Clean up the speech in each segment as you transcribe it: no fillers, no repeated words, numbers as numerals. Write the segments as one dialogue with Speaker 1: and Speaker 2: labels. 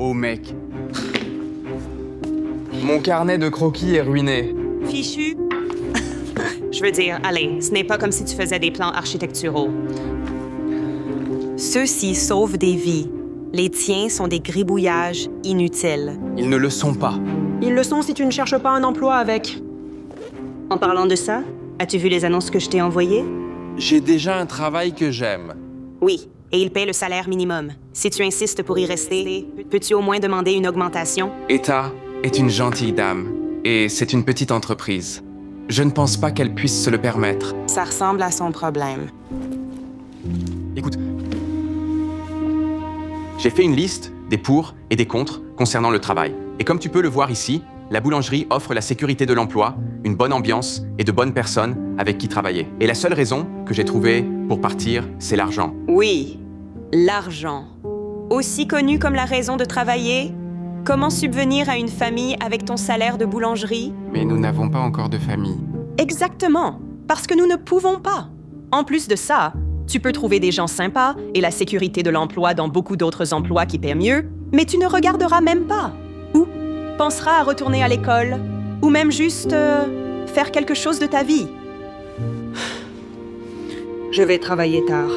Speaker 1: Oh mec. Mon carnet de croquis est ruiné.
Speaker 2: Fichu. Je veux dire, allez, ce n'est pas comme si tu faisais des plans architecturaux. Ceux-ci sauvent des vies. Les tiens sont des gribouillages inutiles.
Speaker 1: Ils ne le sont pas.
Speaker 2: Ils le sont si tu ne cherches pas un emploi avec. En parlant de ça, as-tu vu les annonces que je t'ai envoyées?
Speaker 1: J'ai déjà un travail que j'aime.
Speaker 2: Oui, et ils paient le salaire minimum. Si tu insistes pour y rester, peux-tu au moins demander une augmentation?
Speaker 1: Etta est une gentille dame, et c'est une petite entreprise. Je ne pense pas qu'elle puisse se le permettre.
Speaker 2: Ça ressemble à son problème.
Speaker 1: Écoute, j'ai fait une liste des pour et des contre concernant le travail. Et comme tu peux le voir ici, la boulangerie offre la sécurité de l'emploi, une bonne ambiance et de bonnes personnes avec qui travailler. Et la seule raison que j'ai trouvée pour partir, c'est l'argent.
Speaker 2: Oui, l'argent. Aussi connu comme la raison de travailler? Comment subvenir à une famille avec ton salaire de boulangerie?
Speaker 1: Mais nous n'avons pas encore de famille.
Speaker 2: Exactement, parce que nous ne pouvons pas. En plus de ça, tu peux trouver des gens sympas et la sécurité de l'emploi dans beaucoup d'autres emplois qui paient mieux, mais tu ne regarderas même pas. Ou penseras à retourner à l'école, ou même juste faire quelque chose de ta vie. Je vais travailler tard.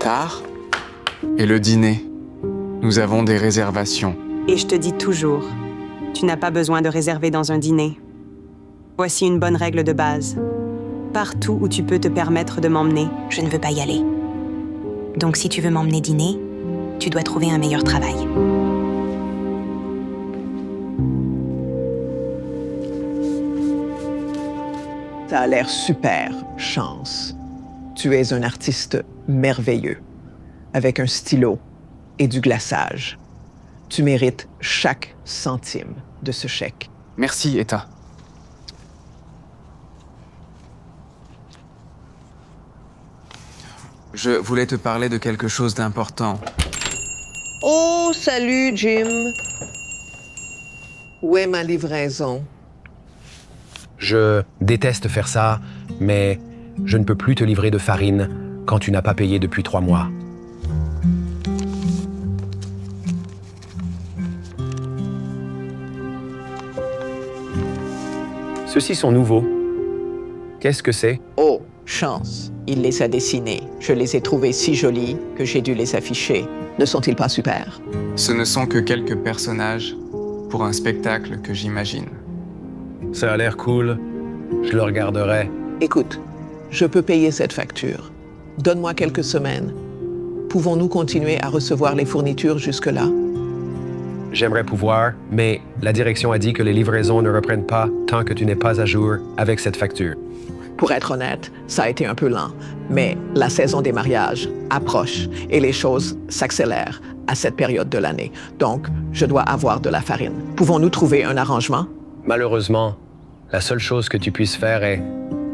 Speaker 1: Tard? Et le dîner? Nous avons des réservations.
Speaker 2: Et je te dis toujours, tu n'as pas besoin de réserver dans un dîner. Voici une bonne règle de base. Partout où tu peux te permettre de m'emmener, je ne veux pas y aller. Donc si tu veux m'emmener dîner, tu dois trouver un meilleur travail.
Speaker 3: Ça a l'air super, Chance. Tu es un artiste merveilleux, avec un stylo et du glaçage. Tu mérites chaque centime de ce chèque.
Speaker 1: Merci, Etta. Je voulais te parler de quelque chose d'important.
Speaker 3: Oh, salut, Jim. Où est ma livraison?
Speaker 4: Je déteste faire ça, mais je ne peux plus te livrer de farine quand tu n'as pas payé depuis 3 mois. Ceux-ci sont nouveaux. Qu'est-ce que c'est?
Speaker 3: Oh, Chance. Il les a dessinés. Je les ai trouvés si jolis que j'ai dû les afficher. Ne sont-ils pas super?
Speaker 1: Ce ne sont que quelques personnages pour un spectacle que j'imagine.
Speaker 4: Ça a l'air cool. Je le regarderai.
Speaker 3: Écoute, je peux payer cette facture. Donne-moi quelques semaines. Pouvons-nous continuer à recevoir les fournitures jusque-là?
Speaker 4: J'aimerais pouvoir, mais la direction a dit que les livraisons ne reprennent pas tant que tu n'es pas à jour avec cette facture.
Speaker 3: Pour être honnête, ça a été un peu lent, mais la saison des mariages approche et les choses s'accélèrent à cette période de l'année. Donc, je dois avoir de la farine. Pouvons-nous trouver un arrangement?
Speaker 4: Malheureusement, la seule chose que tu puisses faire est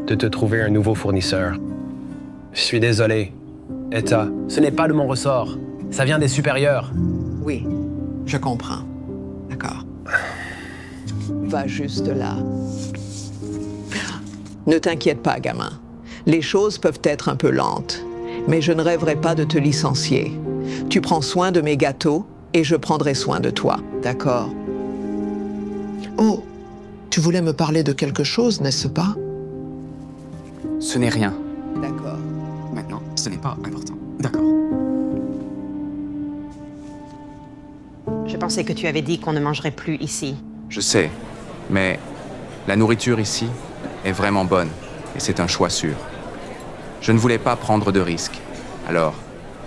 Speaker 4: de te trouver un nouveau fournisseur. Je suis désolé. Etta, ce n'est pas de mon ressort. Ça vient des supérieurs.
Speaker 3: Oui, je comprends. D'accord. Va juste là. Ne t'inquiète pas, gamin. Les choses peuvent être un peu lentes, mais je ne rêverai pas de te licencier. Tu prends soin de mes gâteaux et je prendrai soin de toi, d'accord? Oh, tu voulais me parler de quelque chose, n'est-ce pas?
Speaker 1: Ce n'est rien.
Speaker 3: D'accord.
Speaker 1: Maintenant, ce n'est pas important. D'accord.
Speaker 2: Je pensais que tu avais dit qu'on ne mangerait plus ici.
Speaker 1: Je sais, mais la nourriture ici est vraiment bonne et c'est un choix sûr. Je ne voulais pas prendre de risques. Alors,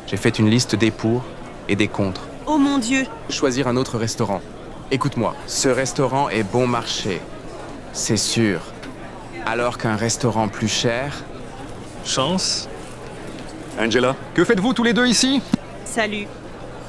Speaker 1: j'ai fait une liste des pour et des contre.
Speaker 2: Oh mon Dieu!
Speaker 1: Choisir un autre restaurant. Écoute-moi, ce restaurant est bon marché. C'est sûr. Alors qu'un restaurant plus cher...
Speaker 5: Chance. Angela, que faites-vous tous les deux ici?
Speaker 2: Salut.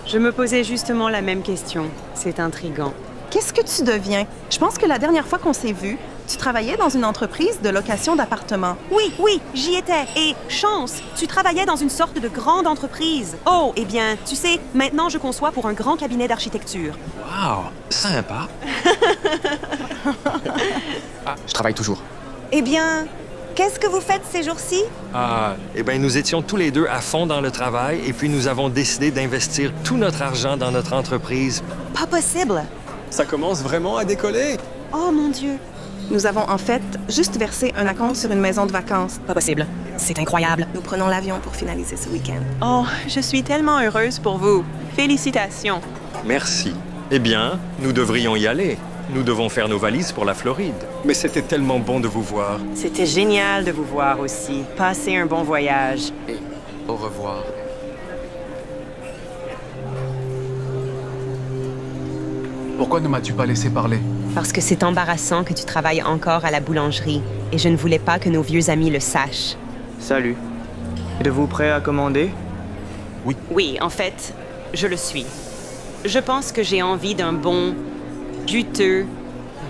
Speaker 2: Je me posais justement la même question. C'est intriguant.
Speaker 6: Qu'est-ce que tu deviens? Je pense que la dernière fois qu'on s'est vus, tu travaillais dans une entreprise de location d'appartements.
Speaker 2: Oui, j'y étais. Et chance, tu travaillais dans une sorte de grande entreprise. Oh, eh bien, tu sais, maintenant je conçois pour un grand cabinet d'architecture.
Speaker 1: Wow, sympa. Ah, je travaille toujours.
Speaker 2: Eh bien,
Speaker 7: Qu'est-ce que vous faites ces jours-ci?
Speaker 8: Eh bien, nous étions tous les deux à fond dans le travail et puis nous avons décidé d'investir tout notre argent dans notre entreprise.
Speaker 7: Pas possible.
Speaker 5: Ça commence vraiment à décoller.
Speaker 7: Oh mon Dieu.
Speaker 6: Nous avons en fait juste versé un acompte sur une maison de vacances.
Speaker 2: Pas possible. C'est incroyable.
Speaker 6: Nous prenons l'avion pour finaliser ce week-end.
Speaker 2: Oh, je suis tellement heureuse pour vous. Félicitations.
Speaker 8: Merci. Eh bien, nous devrions y aller. Nous devons faire nos valises pour la Floride. Mais c'était tellement bon de vous voir.
Speaker 2: C'était génial de vous voir aussi. Passez un bon voyage.
Speaker 1: Et au revoir.
Speaker 9: Pourquoi ne m'as-tu pas laissé parler?
Speaker 2: Parce que c'est embarrassant que tu travailles encore à la boulangerie et je ne voulais pas que nos vieux amis le sachent.
Speaker 10: Salut. Êtes-vous prêt à commander?
Speaker 2: Oui, en fait, je le suis. Je pense que j'ai envie d'un bon, juteux,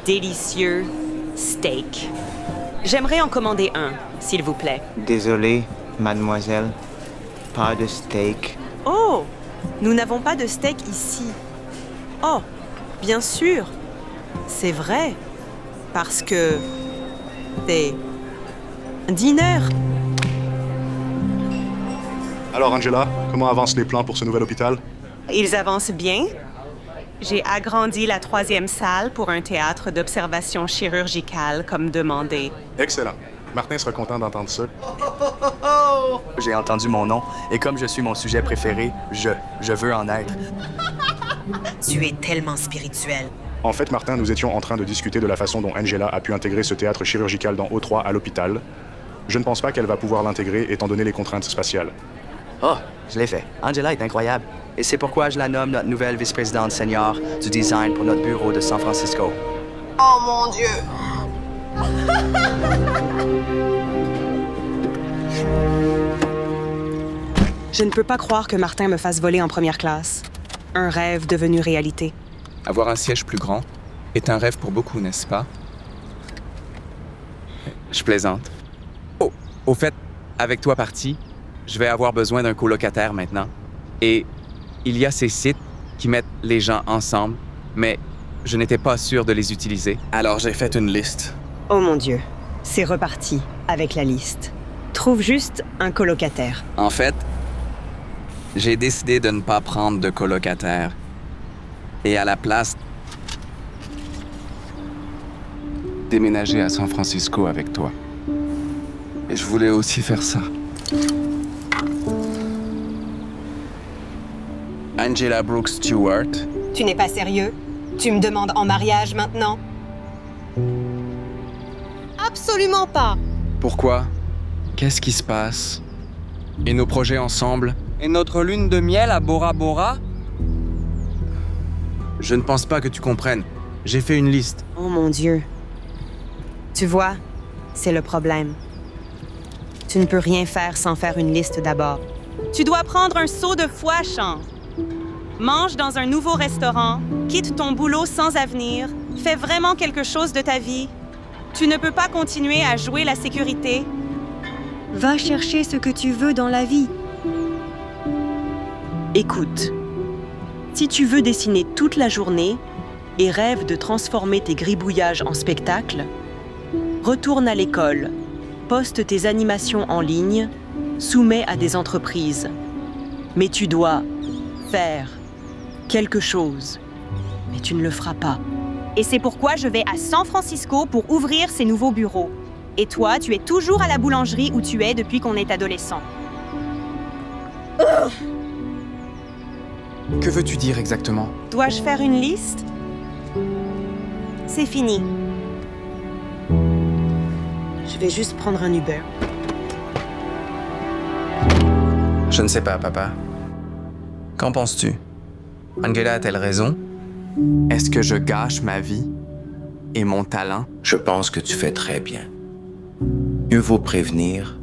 Speaker 2: délicieux steak. J'aimerais en commander un, s'il vous plaît.
Speaker 10: Désolé, mademoiselle. Pas de steak.
Speaker 2: Oh! Nous n'avons pas de steak ici. Oh, bien sûr. C'est vrai. Parce que... c'est... dîner.
Speaker 5: Alors, Angela, comment avancent les plans pour ce nouvel hôpital?
Speaker 2: Ils avancent bien. J'ai agrandi la 3e salle pour un théâtre d'observation chirurgicale, comme demandé.
Speaker 5: Excellent. Martin sera content d'entendre ça.
Speaker 10: J'ai entendu mon nom, et comme je suis mon sujet préféré, je veux en être.
Speaker 2: Tu es tellement spirituel.
Speaker 5: En fait, Martin, nous étions en train de discuter de la façon dont Angela a pu intégrer ce théâtre chirurgical dans O3 à l'hôpital. Je ne pense pas qu'elle va pouvoir l'intégrer étant donné les contraintes spatiales.
Speaker 10: Oh, je l'ai fait. Angela est incroyable. Et c'est pourquoi je la nomme notre nouvelle vice-présidente senior du design pour notre bureau de San Francisco.
Speaker 3: Oh mon Dieu!
Speaker 2: Je ne peux pas croire que Martin me fasse voler en première classe. Un rêve devenu réalité.
Speaker 1: Avoir un siège plus grand est un rêve pour beaucoup, n'est-ce pas? Je plaisante. Oh, au fait, avec toi parti, je vais avoir besoin d'un colocataire maintenant. Et il y a ces sites qui mettent les gens ensemble, mais je n'étais pas sûr de les utiliser. Alors j'ai fait une liste.
Speaker 2: Oh mon Dieu, c'est reparti avec la liste. Trouve juste un colocataire.
Speaker 1: En fait, j'ai décidé de ne pas prendre de colocataire. Et à la place, déménager à San Francisco avec toi. Et je voulais aussi faire ça. Angela Brooks Stewart.
Speaker 2: Tu n'es pas sérieux? Tu me demandes en mariage maintenant? Absolument pas!
Speaker 1: Pourquoi? Qu'est-ce qui se passe? Et nos projets ensemble? Et notre lune de miel à Bora Bora? Je ne pense pas que tu comprennes. J'ai fait une liste.
Speaker 2: Oh mon Dieu. Tu vois, c'est le problème. Tu ne peux rien faire sans faire une liste d'abord. Tu dois prendre un seau de foie, Sean. Mange dans un nouveau restaurant, quitte ton boulot sans avenir, fais vraiment quelque chose de ta vie. Tu ne peux pas continuer à jouer la sécurité. Va chercher ce que tu veux dans la vie. Écoute, si tu veux dessiner toute la journée et rêves de transformer tes gribouillages en spectacle, retourne à l'école, poste tes animations en ligne, soumets à des entreprises. Mais tu dois faire quelque chose. Mais tu ne le feras pas. Et c'est pourquoi je vais à San Francisco pour ouvrir ces nouveaux bureaux. Et toi, tu es toujours à la boulangerie où tu es depuis qu'on est adolescent.
Speaker 1: Que veux-tu dire exactement?
Speaker 2: Dois-je faire une liste? C'est fini. Je vais juste prendre un Uber.
Speaker 1: Je ne sais pas, papa. Qu'en penses-tu? Angela a-t-elle raison? Est-ce que je gâche ma vie et mon talent?
Speaker 11: Je pense que tu fais très bien. Mieux vaut prévenir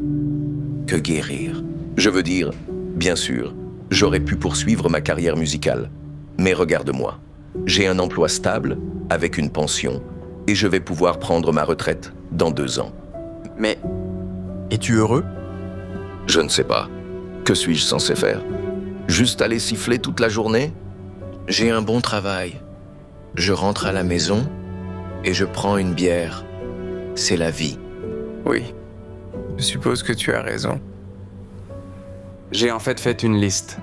Speaker 11: que guérir. Je veux dire, bien sûr, j'aurais pu poursuivre ma carrière musicale. Mais regarde-moi, j'ai un emploi stable, avec une pension, et je vais pouvoir prendre ma retraite dans 2 ans.
Speaker 1: Mais es-tu heureux?
Speaker 11: Je ne sais pas. Que suis-je censé faire? Juste aller siffler toute la journée? J'ai un bon travail. Je rentre à la maison et je prends une bière. C'est la vie.
Speaker 1: Oui, Je suppose que tu as raison. J'ai en fait une liste.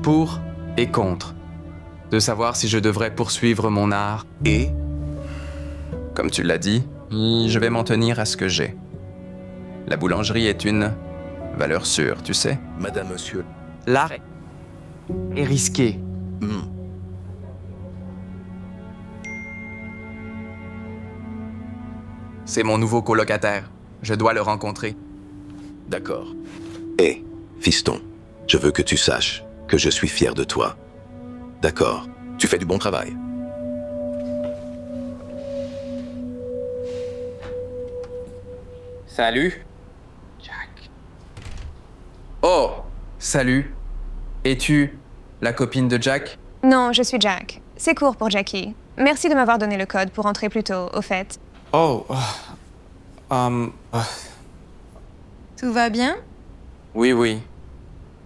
Speaker 1: Pour et contre. De savoir si je devrais poursuivre mon art. Et, comme tu l'as dit, je vais m'en tenir à ce que j'ai. La boulangerie est une valeur sûre, tu sais.
Speaker 11: Madame, monsieur.
Speaker 1: L'art est risqué. C'est mon nouveau colocataire. Je dois le rencontrer.
Speaker 11: D'accord. Hé, fiston, je veux que tu saches que je suis fier de toi. D'accord, tu fais du bon travail.
Speaker 1: Salut. Jack. Oh, salut. Es-tu la copine de Jack?
Speaker 12: Non, je suis Jack. C'est court pour Jackie. Merci de m'avoir donné le code pour entrer plus tôt, au fait.
Speaker 1: Oh.
Speaker 6: Tout va bien?
Speaker 1: Oui.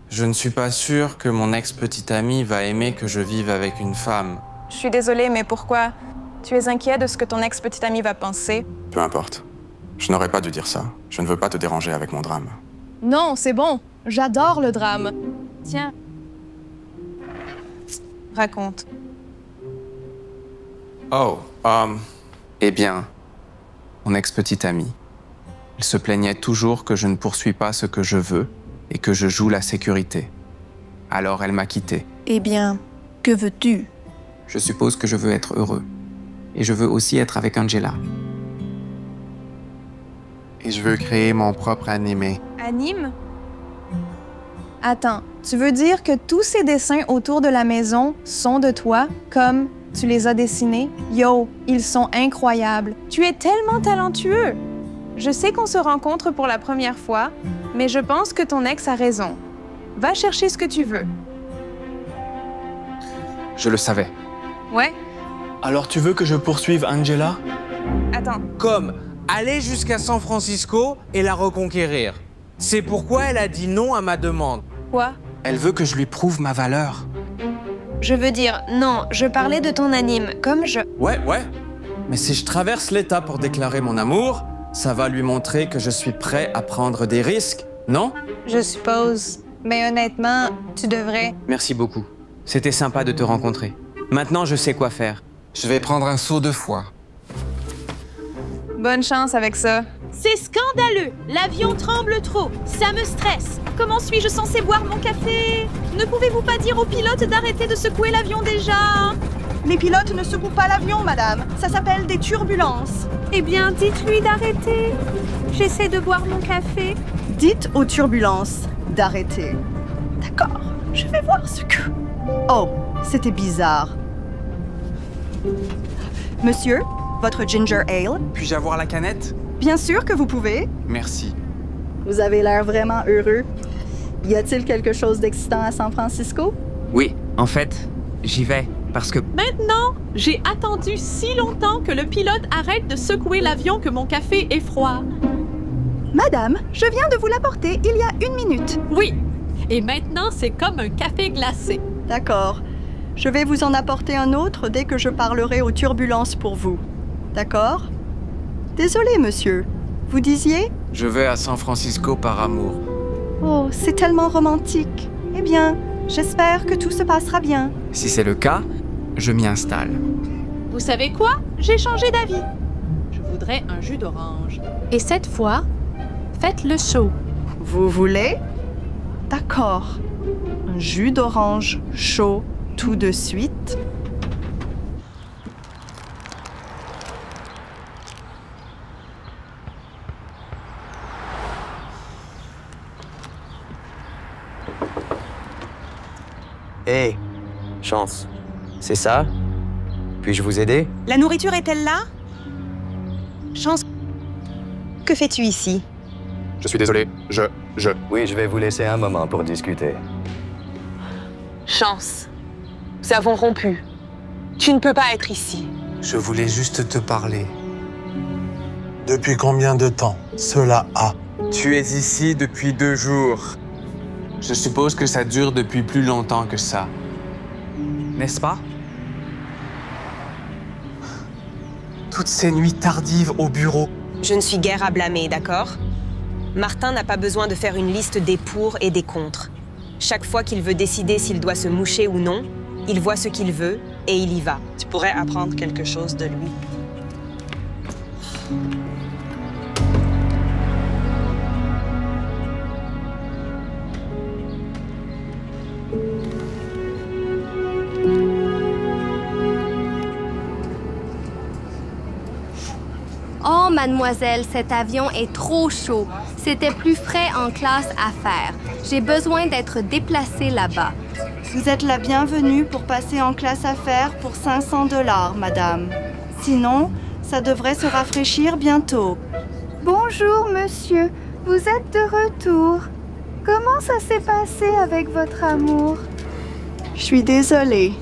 Speaker 1: Je ne suis pas sûr que mon ex-petite amie va aimer que je vive avec une femme.
Speaker 6: Je suis désolée, mais pourquoi? Tu es inquiet de ce que ton ex-petite amie va penser?
Speaker 1: Peu importe. Je n'aurais pas dû dire ça. Je ne veux pas te déranger avec mon drame.
Speaker 6: Non, c'est bon. J'adore le drame. Tiens. Raconte.
Speaker 1: Oh, eh bien, mon ex-petite amie. Il se plaignait toujours que je ne poursuis pas ce que je veux et que je joue la sécurité. Alors elle m'a quitté.
Speaker 6: Eh bien, que veux-tu?
Speaker 1: Je suppose que je veux être heureux. Et je veux aussi être avec Angela. Et je veux créer mon propre animé.
Speaker 6: Anime? Attends, tu veux dire que tous ces dessins autour de la maison sont de toi, comme tu les as dessinés? Yo, ils sont incroyables. Tu es tellement talentueux. Je sais qu'on se rencontre pour la première fois, mais je pense que ton ex a raison. Va chercher ce que tu veux.
Speaker 1: Je le savais.
Speaker 6: Ouais?
Speaker 13: Alors tu veux que je poursuive Angela?
Speaker 6: Attends.
Speaker 13: Comme aller jusqu'à San Francisco et la reconquérir. C'est pourquoi elle a dit non à ma demande.
Speaker 6: Quoi?
Speaker 1: Elle veut que je lui prouve ma valeur.
Speaker 12: Je veux dire, non, je parlais de ton anime, comme je...
Speaker 13: Ouais. Mais si je traverse l'État pour déclarer mon amour, ça va lui montrer que je suis prêt à prendre des risques, non?
Speaker 6: Je suppose. Mais honnêtement, tu devrais...
Speaker 1: Merci beaucoup. C'était sympa de te rencontrer. Maintenant, je sais quoi faire. Je vais prendre un seau de foie.
Speaker 6: Bonne chance avec ça.
Speaker 14: C'est scandaleux! L'avion tremble trop. Ça me stresse. Comment suis-je censée boire mon café? Ne pouvez-vous pas dire au pilote d'arrêter de secouer l'avion déjà?
Speaker 2: Les pilotes ne secouent pas l'avion, madame. Ça s'appelle des turbulences.
Speaker 14: Eh bien, dites-lui d'arrêter. J'essaie de boire mon café.
Speaker 2: Dites aux turbulences d'arrêter. D'accord, je vais voir ce que... Oh, c'était bizarre. Monsieur, votre ginger ale?
Speaker 1: Puis-je avoir la canette?
Speaker 2: Bien sûr que vous pouvez.
Speaker 1: Merci.
Speaker 15: Vous avez l'air vraiment heureux. Y a-t-il quelque chose d'excitant à San Francisco?
Speaker 1: Oui, en fait, j'y vais. Parce que...
Speaker 14: Maintenant, j'ai attendu si longtemps que le pilote arrête de secouer l'avion que mon café est froid.
Speaker 2: Madame, je viens de vous l'apporter il y a 1 minute.
Speaker 14: Oui, et maintenant c'est comme un café glacé.
Speaker 2: D'accord. Je vais vous en apporter un autre dès que je parlerai aux turbulences pour vous. D'accord? Désolé, monsieur. Vous disiez?
Speaker 1: Je vais à San Francisco par amour.
Speaker 2: Oh, c'est tellement romantique. Eh bien, j'espère que tout se passera bien.
Speaker 1: Si c'est le cas, je m'y installe.
Speaker 14: Vous savez quoi? J'ai changé d'avis. Je voudrais un jus d'orange. Et cette fois, faites-le chaud.
Speaker 2: Vous voulez? D'accord. Un jus d'orange chaud tout de suite.
Speaker 10: Hey, Chance, c'est ça? Puis-je vous aider?
Speaker 7: La nourriture est-elle là? Chance, que fais-tu ici?
Speaker 5: Je suis désolé,
Speaker 8: Oui, je vais vous laisser un moment pour discuter.
Speaker 2: Chance, nous avons rompu. Tu ne peux pas être ici.
Speaker 16: Je voulais juste te parler. Depuis combien de temps cela a?
Speaker 1: Tu es ici depuis 2 jours. Je suppose que ça dure depuis plus longtemps que ça. N'est-ce pas? Toutes ces nuits tardives au bureau.
Speaker 7: Je ne suis guère à blâmer, d'accord? Martin n'a pas besoin de faire une liste des pour et des contre. Chaque fois qu'il veut décider s'il doit se moucher ou non, il voit ce qu'il veut et il y va.
Speaker 10: Tu pourrais apprendre quelque chose de lui.
Speaker 17: Oh, mademoiselle, cet avion est trop chaud. C'était plus frais en classe affaires. J'ai besoin d'être déplacée là-bas.
Speaker 15: Vous êtes la bienvenue pour passer en classe affaires pour 500 $, madame. Sinon, ça devrait se rafraîchir bientôt.
Speaker 18: Bonjour, monsieur. Vous êtes de retour. Comment ça s'est passé avec votre amour?
Speaker 15: Je suis désolée.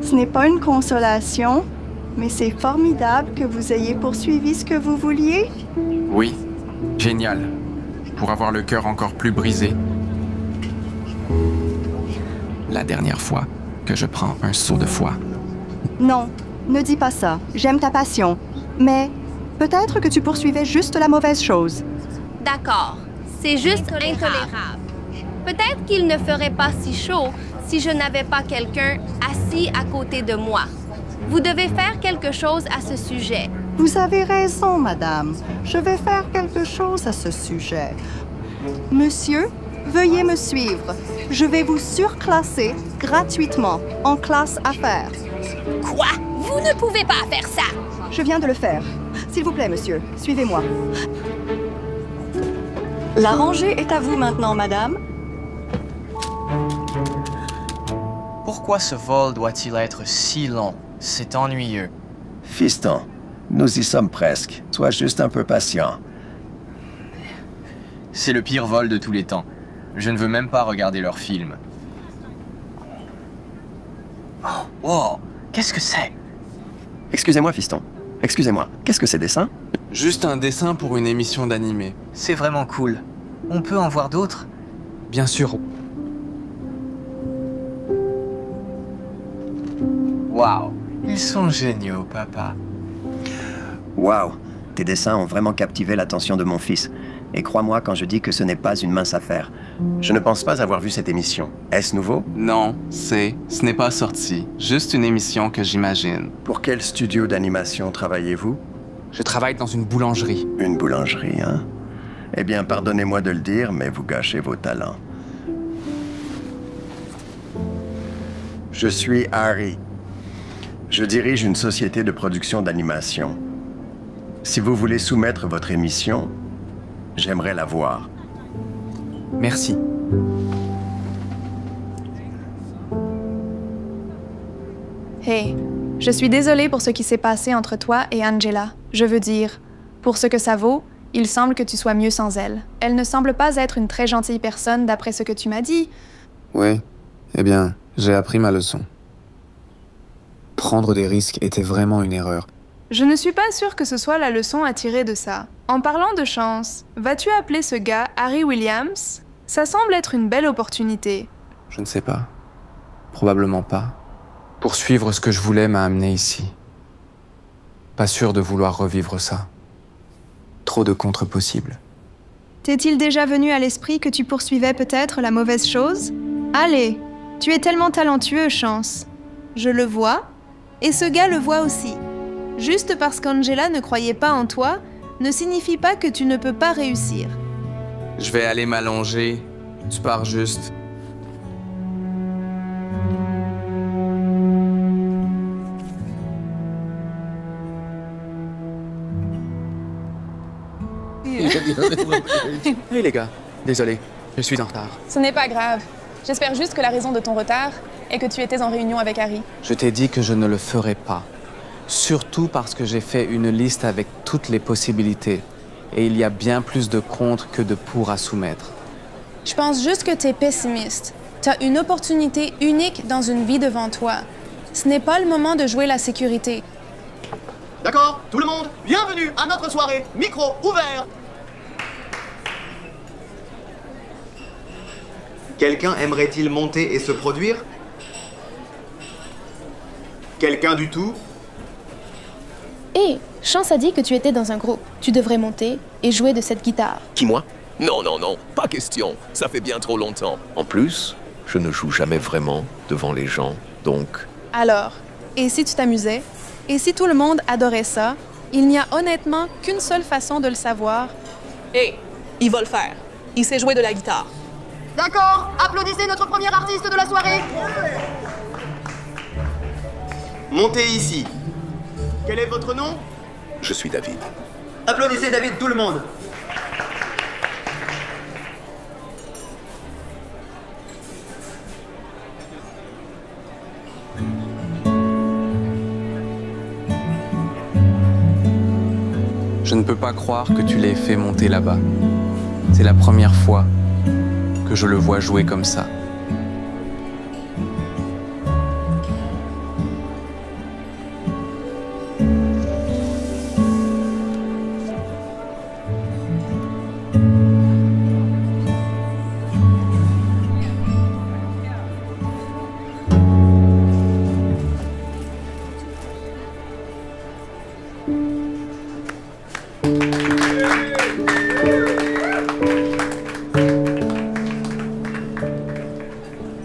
Speaker 15: Ce n'est pas une consolation, mais c'est formidable que vous ayez poursuivi ce que vous vouliez.
Speaker 1: Oui, génial. Pour avoir le cœur encore plus brisé. La dernière fois que je prends un seau de foie.
Speaker 15: Non, ne dis pas ça. J'aime ta passion. Mais peut-être que tu poursuivais juste la mauvaise chose.
Speaker 17: D'accord, c'est juste intolérable. Peut-être qu'il ne ferait pas si chaud si je n'avais pas quelqu'un assis à côté de moi. Vous devez faire quelque chose à ce sujet.
Speaker 15: Vous avez raison, madame. Je vais faire quelque chose à ce sujet. Monsieur, veuillez me suivre. Je vais vous surclasser gratuitement en classe affaires.
Speaker 14: Quoi? Vous ne pouvez pas faire ça!
Speaker 15: Je viens de le faire. S'il vous plaît, monsieur, suivez-moi. La rangée est à vous maintenant, madame.
Speaker 19: Pourquoi ce vol doit-il être si long? C'est ennuyeux.
Speaker 11: Fiston, nous y sommes presque. Sois juste un peu patient.
Speaker 19: C'est le pire vol de tous les temps. Je ne veux même pas regarder leur film. Oh, wow! Qu'est-ce que c'est?
Speaker 20: Excusez-moi, fiston. Excusez-moi. Qu'est-ce que ces dessins?
Speaker 13: Juste un dessin pour une émission d'animé.
Speaker 19: C'est vraiment cool. On peut en voir d'autres?
Speaker 13: Bien sûr.
Speaker 19: Waouh! Ils sont géniaux, papa.
Speaker 20: Waouh! Tes dessins ont vraiment captivé l'attention de mon fils. Et crois-moi quand je dis que ce n'est pas une mince affaire. Je ne pense pas avoir vu cette émission. Est-ce nouveau?
Speaker 13: Non, ce n'est pas sorti. Juste une émission que j'imagine.
Speaker 20: Pour quel studio d'animation travaillez-vous?
Speaker 13: Je travaille dans une boulangerie.
Speaker 20: Une boulangerie, hein? Eh bien, pardonnez-moi de le dire, mais vous gâchez vos talents. Je suis Harry. Je dirige une société de production d'animation. Si vous voulez soumettre votre émission, j'aimerais la voir.
Speaker 13: Merci.
Speaker 6: Hey, je suis désolée pour ce qui s'est passé entre toi et Angela. Je veux dire, pour ce que ça vaut, il semble que tu sois mieux sans elle. Elle ne semble pas être une très gentille personne d'après ce que tu m'as dit.
Speaker 13: Oui, eh bien, j'ai appris ma leçon. Prendre des risques était vraiment une erreur.
Speaker 6: Je ne suis pas sûre que ce soit la leçon à tirer de ça. En parlant de chance, vas-tu appeler ce gars Harry Williams? Ça semble être une belle opportunité.
Speaker 13: Je ne sais pas. Probablement pas. Poursuivre ce que je voulais m'a amené ici. Pas sûr de vouloir revivre ça. Trop de contre possibles.
Speaker 6: T'est-il déjà venu à l'esprit que tu poursuivais peut-être la mauvaise chose? Allez, tu es tellement talentueux, Chance. Je le vois, et ce gars le voit aussi. Juste parce qu'Angela ne croyait pas en toi, ne signifie pas que tu ne peux pas réussir.
Speaker 13: Je vais aller m'allonger. Tu pars juste.
Speaker 1: Oui les gars, désolé, je suis en retard.
Speaker 6: Ce n'est pas grave. J'espère juste que la raison de ton retard est que tu étais en réunion avec Harry.
Speaker 13: Je t'ai dit que je ne le ferai pas. Surtout parce que j'ai fait une liste avec toutes les possibilités. Et il y a bien plus de contre que de pour à soumettre.
Speaker 6: Je pense juste que tu es pessimiste. Tu as une opportunité unique dans une vie devant toi. Ce n'est pas le moment de jouer la sécurité.
Speaker 21: D'accord, tout le monde, bienvenue à notre soirée. Micro ouvert. Quelqu'un aimerait-il monter et se produire? Quelqu'un du tout?
Speaker 6: Hé, Chance a dit que tu étais dans un groupe. Tu devrais monter et jouer de cette guitare.
Speaker 11: Qui, moi? Non, non, non, pas question. Ça fait bien trop longtemps. En plus, je ne joue jamais vraiment devant les gens, donc...
Speaker 6: Alors, et si tu t'amusais? Et si tout le monde adorait ça? Il n'y a honnêtement qu'une seule façon de le savoir.
Speaker 2: Hé, il va le faire. Il sait jouer de la guitare.
Speaker 21: D'accord, applaudissez notre premier artiste de la soirée. Montez ici. Quel est votre nom?
Speaker 11: Je suis David.
Speaker 21: Applaudissez David, tout le monde.
Speaker 13: Je ne peux pas croire que tu l'aies fait monter là-bas. C'est la première fois que je le vois jouer comme ça.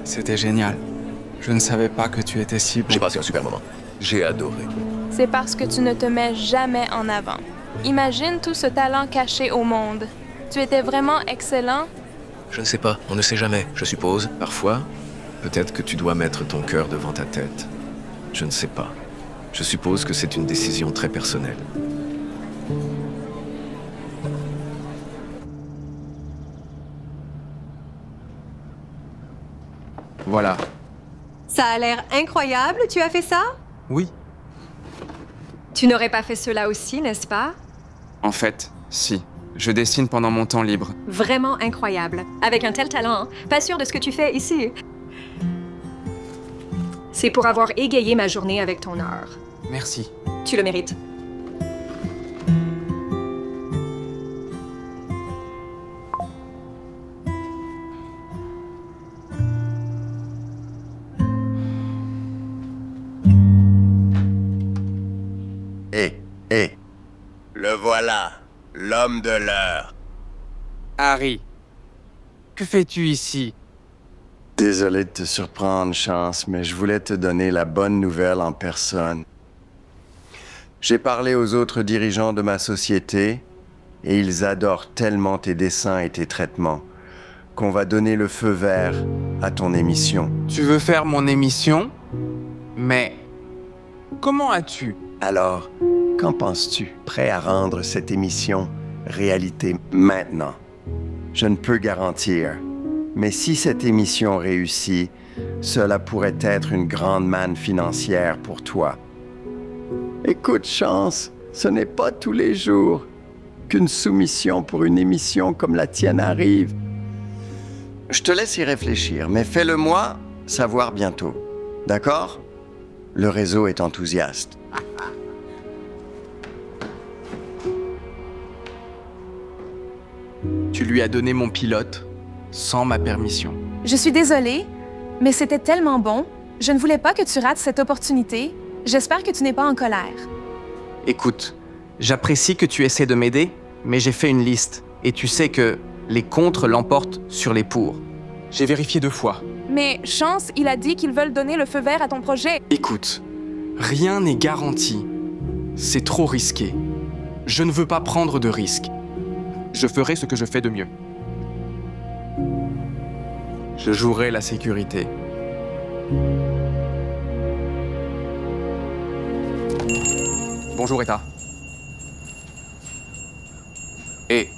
Speaker 13: C'était génial. Je ne savais pas que tu étais si bon.
Speaker 11: J'ai passé un super moment. J'ai adoré.
Speaker 6: C'est parce que tu ne te mets jamais en avant. Imagine tout ce talent caché au monde. Tu étais vraiment excellent.
Speaker 11: Je ne sais pas, on ne sait jamais, je suppose. Parfois, peut-être que tu dois mettre ton cœur devant ta tête. Je ne sais pas. Je suppose que c'est une décision très personnelle.
Speaker 13: Voilà.
Speaker 4: Ça a l'air incroyable, tu as fait ça?
Speaker 13: Oui.
Speaker 4: Tu n'aurais pas fait cela aussi, n'est-ce pas?
Speaker 13: En fait, si. Je dessine pendant mon temps libre.
Speaker 4: Vraiment incroyable. Avec un tel talent, pas sûr de ce que tu fais ici. C'est pour avoir égayé ma journée avec ton art.
Speaker 13: Merci.
Speaker 4: Tu le mérites.
Speaker 20: Le voilà, l'homme de l'heure.
Speaker 13: Harry, que fais-tu ici?
Speaker 20: Désolé de te surprendre, Chance, mais je voulais te donner la bonne nouvelle en personne. J'ai parlé aux autres dirigeants de ma société et ils adorent tellement tes dessins et tes traitements qu'on va donner le feu vert à ton émission.
Speaker 13: Tu veux faire mon émission? Mais comment as-tu?
Speaker 20: Alors, qu'en penses-tu? Prêt à rendre cette émission réalité maintenant? Je ne peux garantir, mais si cette émission réussit, cela pourrait être une grande manne financière pour toi. Écoute, Chance, ce n'est pas tous les jours qu'une soumission pour une émission comme la tienne arrive. Je te laisse y réfléchir, mais fais-le moi savoir bientôt. D'accord? Le réseau est enthousiaste.
Speaker 13: Tu lui as donné mon pilote sans ma permission.
Speaker 6: Je suis désolée, mais c'était tellement bon. Je ne voulais pas que tu rates cette opportunité. J'espère que tu n'es pas en colère.
Speaker 13: Écoute, j'apprécie que tu essaies de m'aider, mais j'ai fait une liste. Et tu sais que les contre l'emportent sur les pour. J'ai vérifié 2 fois.
Speaker 6: Mais Chance, il a dit qu'ils veulent donner le feu vert à ton projet.
Speaker 13: Écoute, rien n'est garanti. C'est trop risqué. Je ne veux pas prendre de risques. Je ferai ce que je fais de mieux. Je jouerai la sécurité. Bonjour, Etta. Et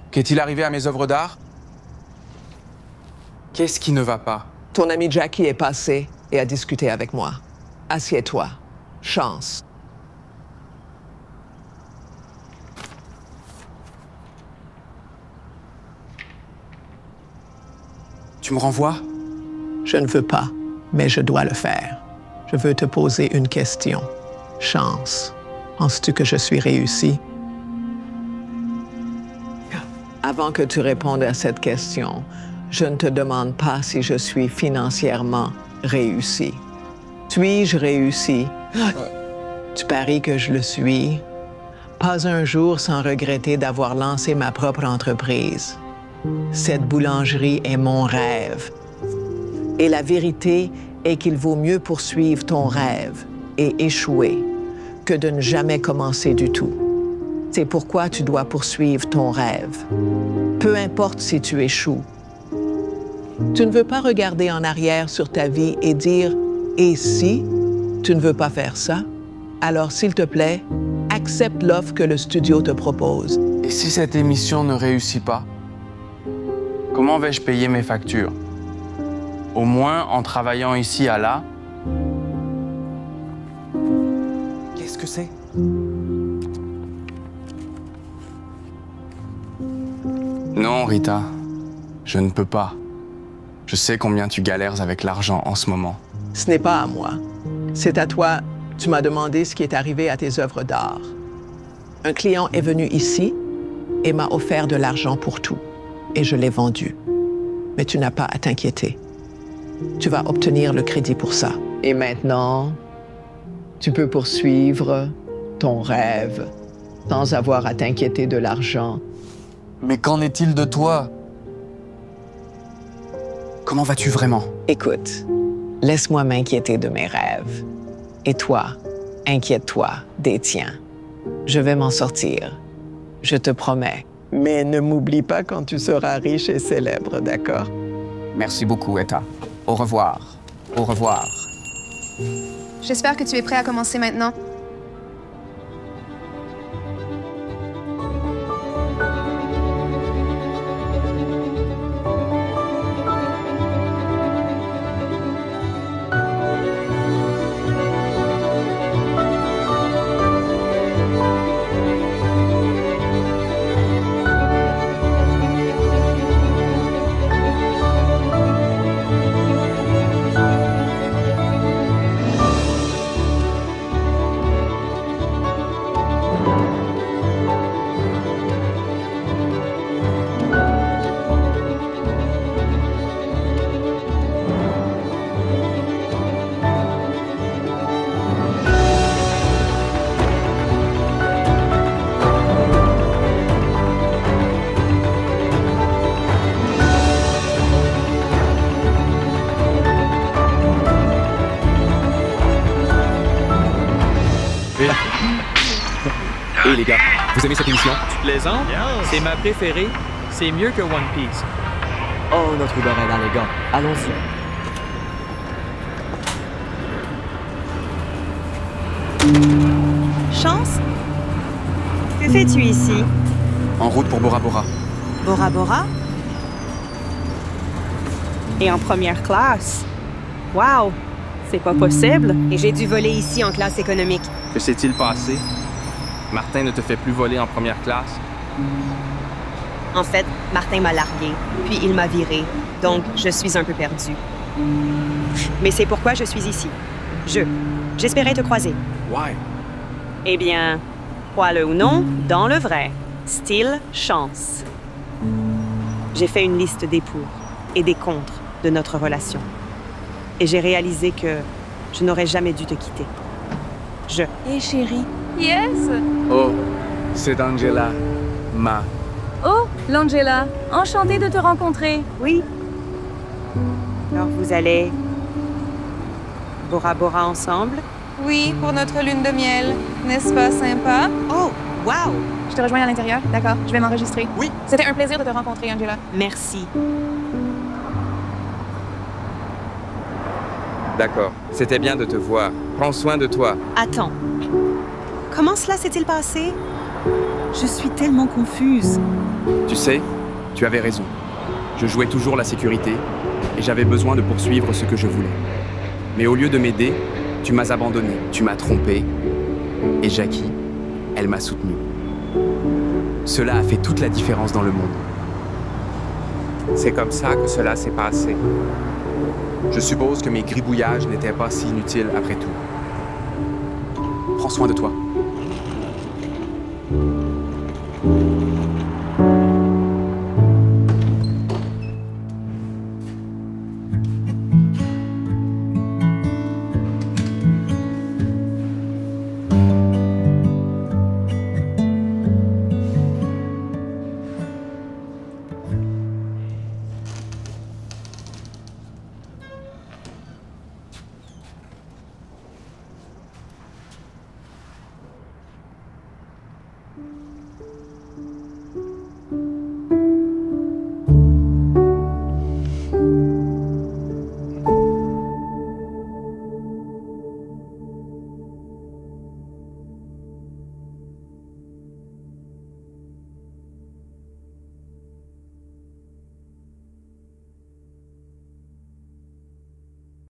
Speaker 13: qu'est-il arrivé à mes œuvres d'art? Qu'est-ce qui ne va pas?
Speaker 3: Ton ami Jackie est passé et a discuté avec moi. Assieds-toi. Chance.
Speaker 13: Tu me renvoies?
Speaker 3: Je ne veux pas, mais je dois le faire. Je veux te poser une question. Chance, penses-tu que je suis réussi? Avant que tu répondes à cette question, je ne te demande pas si je suis financièrement réussi. Suis-je réussi? Tu paries que je le suis. Pas un jour sans regretter d'avoir lancé ma propre entreprise. Cette boulangerie est mon rêve. Et la vérité est qu'il vaut mieux poursuivre ton rêve et échouer que de ne jamais commencer du tout. C'est pourquoi tu dois poursuivre ton rêve. Peu importe si tu échoues. Tu ne veux pas regarder en arrière sur ta vie et dire « Et si tu ne veux pas faire ça? Alors s'il te plaît, accepte l'offre que le studio te propose. »
Speaker 13: Et si cette émission ne réussit pas? Comment vais-je payer mes factures? Au moins en travaillant ici à là. Qu'est-ce que c'est? Non, Rita, je ne peux pas. Je sais combien tu galères avec l'argent en ce moment.
Speaker 3: Ce n'est pas à moi. C'est à toi. Tu m'as demandé ce qui est arrivé à tes œuvres d'art. Un client est venu ici et m'a offert de l'argent pour tout. Et je l'ai vendu. Mais tu n'as pas à t'inquiéter. Tu vas obtenir le crédit pour ça. Et maintenant, tu peux poursuivre ton rêve sans avoir à t'inquiéter de l'argent.
Speaker 13: Mais qu'en est-il de toi? Comment vas-tu vraiment?
Speaker 3: Écoute, laisse-moi m'inquiéter de mes rêves. Et toi, inquiète-toi des tiens. Je vais m'en sortir. Je te promets. Mais ne m'oublie pas quand tu seras riche et célèbre, d'accord?
Speaker 13: Merci beaucoup, Etta. Au revoir. Au revoir.
Speaker 6: J'espère que tu es prêt à commencer maintenant.
Speaker 1: Hey les gars, vous aimez cette émission?
Speaker 9: Tu plaisantes? C'est ma préférée. C'est mieux que One Piece.
Speaker 22: Oh, notre Uber est là, les gars. Allons-y.
Speaker 7: Chance? Que fais-tu ici?
Speaker 1: En route pour Bora Bora.
Speaker 7: Bora Bora? Et en première classe? Wow! C'est pas possible. Et j'ai dû voler ici en classe économique.
Speaker 13: Que s'est-il passé? Martin ne te fait plus voler en première classe?
Speaker 7: En fait, Martin m'a largué, puis il m'a viré. Donc, je suis un peu perdue. Mais c'est pourquoi je suis ici. J'espérais te croiser.
Speaker 1: Why?
Speaker 7: Eh bien, crois-le ou non, dans le vrai, style chance. J'ai fait une liste des pour et des contre de notre relation. Et j'ai réalisé que je n'aurais jamais dû te quitter.
Speaker 6: Hey, chérie.
Speaker 12: Yes!
Speaker 13: Oh, c'est Angela, ma.
Speaker 14: Oh, l'Angela, enchantée de te rencontrer.
Speaker 7: Oui. Alors, vous allez Bora Bora ensemble?
Speaker 6: Oui, pour notre lune de miel. N'est-ce pas sympa?
Speaker 7: Oh, wow!
Speaker 6: Je te rejoins à l'intérieur, d'accord? Je vais m'enregistrer.
Speaker 7: Oui.
Speaker 6: C'était un plaisir de te rencontrer, Angela.
Speaker 7: Merci.
Speaker 13: D'accord, c'était bien de te voir. Prends soin de toi.
Speaker 7: Attends. Comment cela s'est-il passé? Je suis tellement confuse.
Speaker 1: Tu sais, tu avais raison. Je jouais toujours la sécurité et j'avais besoin de poursuivre ce que je voulais. Mais au lieu de m'aider, tu m'as abandonné, tu m'as trompé. Et Jackie, elle m'a soutenu. Cela a fait toute la différence dans le monde.
Speaker 13: C'est comme ça que cela s'est passé.
Speaker 1: Je suppose que mes gribouillages n'étaient pas si inutiles après tout. Prends soin de toi.